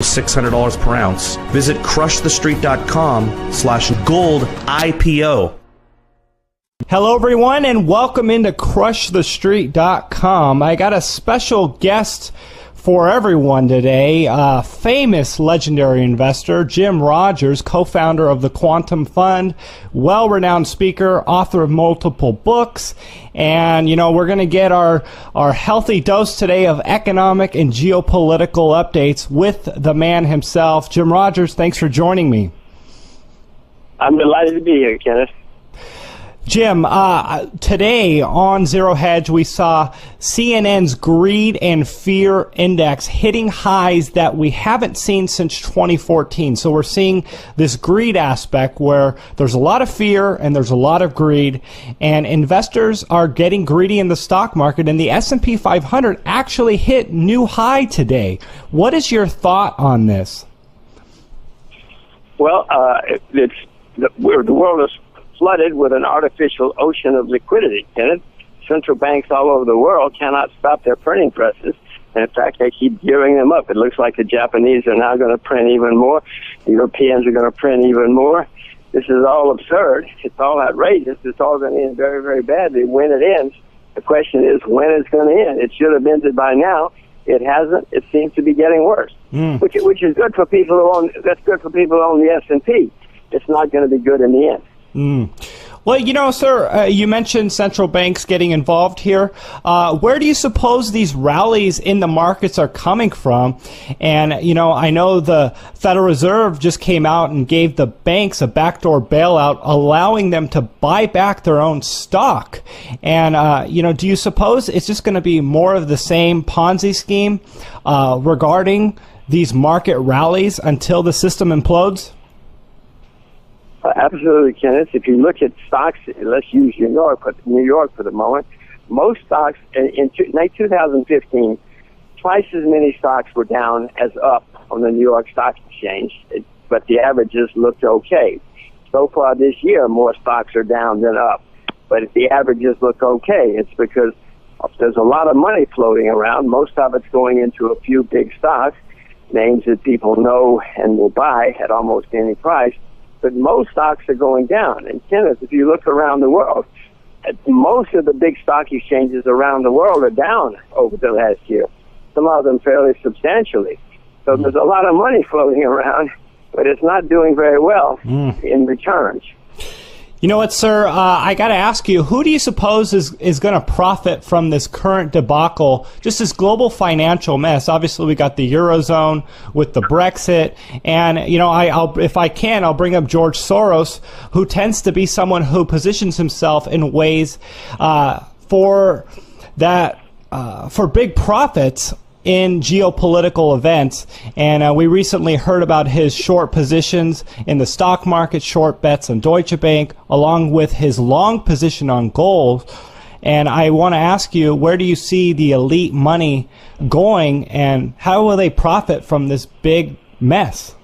$600 per ounce. Visit crushthestreet.com/gold IPO. Hello, everyone, and welcome into crushthestreet.com. I got a special guest for everyone today, famous legendary investor, Jim Rogers, co-founder of the Quantum Fund, well-renowned speaker, author of multiple books. And, we're going to get our healthy dose today of economic and geopolitical updates with the man himself. Jim Rogers, thanks for joining me. I'm delighted to be here, Kenneth. Jim, today on Zero Hedge, we saw CNN's Greed and Fear Index hitting highs that we haven't seen since 2014. So we're seeing this greed aspect where there's a lot of fear and there's a lot of greed, and investors are getting greedy in the stock market, and the S&P 500 actually hit new high today. What is your thought on this? Well, the world is flooded with an artificial ocean of liquidity, Kenneth. Central banks all over the world cannot stop their printing presses. And in fact, they keep gearing them up. It looks like the Japanese are now going to print even more. The Europeans are going to print even more. This is all absurd. It's all outrageous. It's all going to end very, very badly when it ends. The question is when it's going to end. It should have ended by now. It hasn't. It seems to be getting worse, which is good for people who own. That's good for people who own the S&P. It's not going to be good in the end. Well, sir, you mentioned central banks getting involved here. Where do you suppose these rallies in the markets are coming from? And, I know the Federal Reserve just came out and gave the banks a backdoor bailout, allowing them to buy back their own stock. And, do you suppose it's just going to be more of the same Ponzi scheme regarding these market rallies until the system implodes? Absolutely, Kenneth. If you look at stocks, let's use New York for the moment. Most stocks in 2015, twice as many stocks were down as up on the New York Stock Exchange, but the averages looked okay. So far this year, more stocks are down than up, but if the averages look okay, it's because there's a lot of money floating around. Most of it's going into a few big stocks, names that people know and will buy at almost any price. But most stocks are going down. And Kenneth, if you look around the world, most of the big stock exchanges around the world are down over the last year, some of them fairly substantially. So there's a lot of money floating around, but it's not doing very well in returns. You know what, sir? I got to ask you, who do you suppose is going to profit from this current debacle, just this global financial mess? Obviously, we got the Eurozone with the Brexit. And, if I can, I'll bring up George Soros, who tends to be someone who positions himself in ways for big profits in geopolitical events. And we recently heard about his short positions in the stock market, short bets on Deutsche Bank, along with his long position on gold. And I want to ask you, where do you see the elite money going, and how will they profit from this big mess?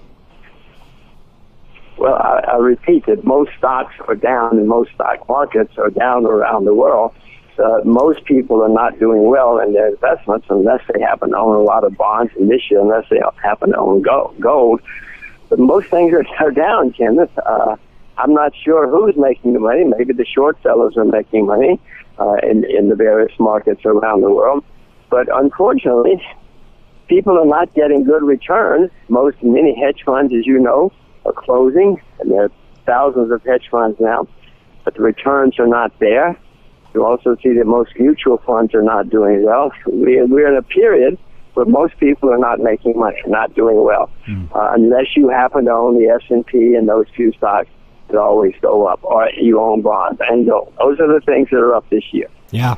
Well, I repeat that most stocks are down and most stock markets are down around the world. Most people are not doing well in their investments unless they happen to own a lot of bonds, and this year unless they happen to own gold. But most things are down, Kenneth. I'm not sure who's making the money. Maybe the short sellers are making money in the various markets around the world. But unfortunately, people are not getting good returns. Many hedge funds, as you know, are closing, and there are thousands of hedge funds now, but the returns are not there. You also see that most mutual funds are not doing well. We're in a period where most people are not making money, not doing well, unless you happen to own the S&P and those few stocks that always go up, or you own bonds and gold. Those are the things that are up this year. Yeah.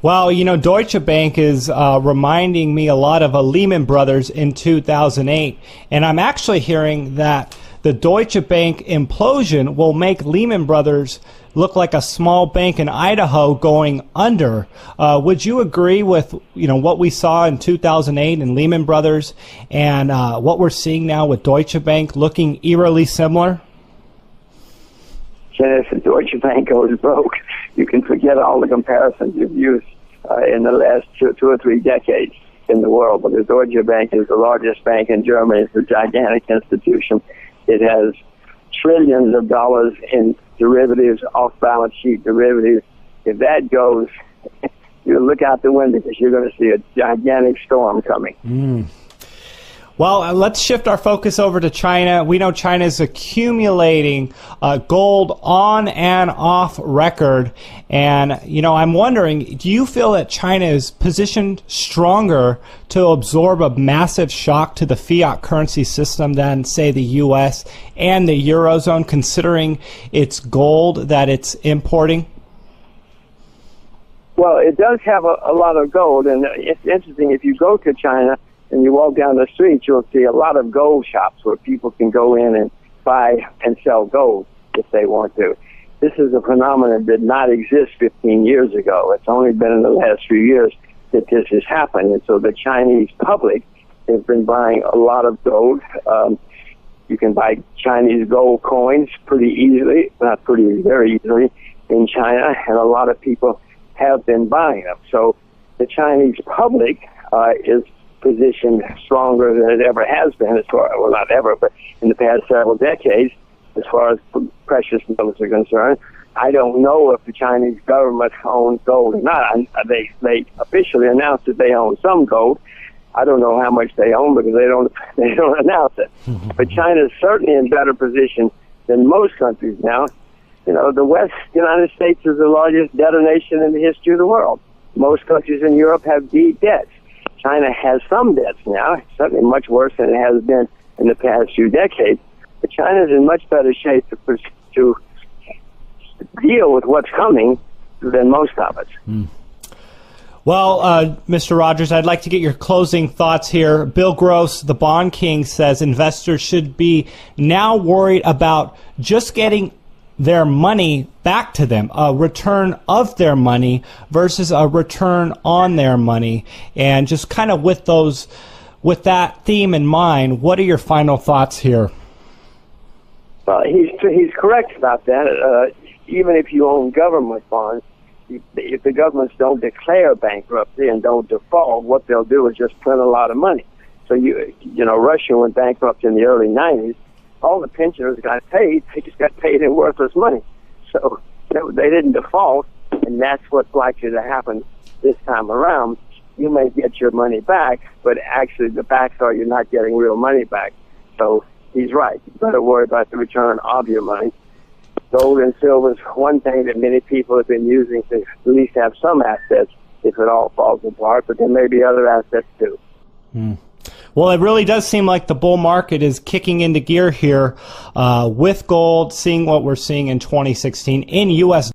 Well, Deutsche Bank is reminding me a lot of a Lehman Brothers in 2008, and I'm actually hearing that the Deutsche Bank implosion will make Lehman Brothers look like a small bank in Idaho going under. Would you agree with what we saw in 2008 in Lehman Brothers and what we're seeing now with Deutsche Bank looking eerily similar? If Deutsche Bank goes broke, you can forget all the comparisons you've used in the last two or three decades. in the world, but the Deutsche Bank is the largest bank in Germany. It's a gigantic institution. It has trillions of dollars in derivatives, off-balance sheet derivatives. If that goes, you look out the window because you're going to see a gigantic storm coming. Well, let's shift our focus over to China. We know China is accumulating gold on and off record. And, I'm wondering, do you feel that China is positioned stronger to absorb a massive shock to the fiat currency system than, say, the U.S. and the Eurozone, considering its gold that it's importing? Well, it does have a lot of gold. And it's interesting, if you go to China, and you walk down the street, you'll see a lot of gold shops where people can go in and buy and sell gold if they want to. This is a phenomenon that did not exist 15 years ago. It's only been in the last few years that this has happened. And so the Chinese public has been buying a lot of gold. You can buy Chinese gold coins pretty easily, very easily in China, and a lot of people have been buying them. So the Chinese public is positioned stronger than it ever has been, not ever, but in the past several decades, as far as precious metals are concerned. I don't know if the Chinese government owns gold or not. They officially announced that they own some gold. I don't know how much they own because they don't announce it. But China is certainly in better position than most countries now. The United States is the largest debtor nation in the history of the world. Most countries in Europe have deep debts. China has some debts now, certainly much worse than it has been in the past few decades. But China is in much better shape to deal with what's coming than most of us. Well, Mr. Rogers, I'd like to get your closing thoughts here. Bill Gross, the Bond King, says investors should be now worried about just getting their money back to them, a return of their money versus a return on their money. And just kind of with that theme in mind, what are your final thoughts here? Well, he's correct about that. Even if you own government bonds, if the governments don't declare bankruptcy and don't default, what they'll do is just print a lot of money. So Russia went bankrupt in the early 90s. All the pensioners got paid. They just got paid in worthless money. So they didn't default, and that's what's likely to happen this time around. You may get your money back, but actually the facts are you're not getting real money back. So he's right. You better worry about the return of your money. Gold and silver is one thing that many people have been using to at least have some assets if it all falls apart, but there may be other assets too. Well, it really does seem like the bull market is kicking into gear here with gold, seeing what we're seeing in 2016 in U.S.